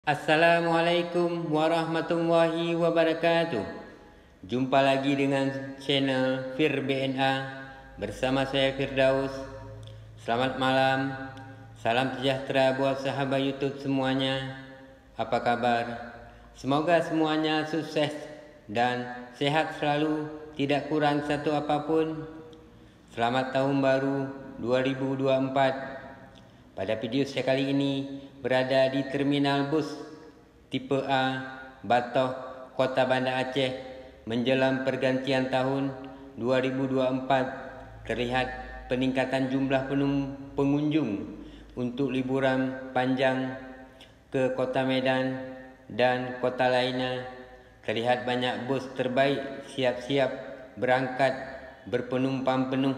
Assalamualaikum warahmatullahi wabarakatuh. Jumpa lagi dengan channel Fir BNA bersama saya Firdaus. Selamat malam. Salam sejahtera buat sahabat YouTube semuanya. Apa kabar? Semoga semuanya sukses dan sehat selalu, tidak kurang satu apapun. Selamat tahun baru 2024. Pada video saya kali ini berada di terminal bus tipe A Batoh, Kota Banda Aceh menjelang pergantian tahun 2024. Terlihat peningkatan jumlah pengunjung untuk liburan panjang ke Kota Medan dan kota lainnya. Terlihat banyak bus terbaik siap-siap berangkat berpenumpang penuh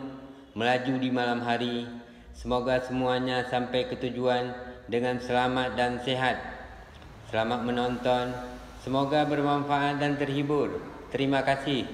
melaju di malam hari. Semoga semuanya sampai ke tujuan dengan selamat dan sehat. Selamat menonton. Semoga bermanfaat dan terhibur. Terima kasih.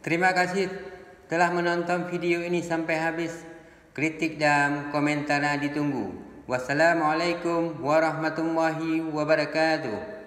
Terima kasih telah menonton video ini sampai habis. Kritik dan komentarnya ditunggu. Wassalamualaikum warahmatullahi wabarakatuh.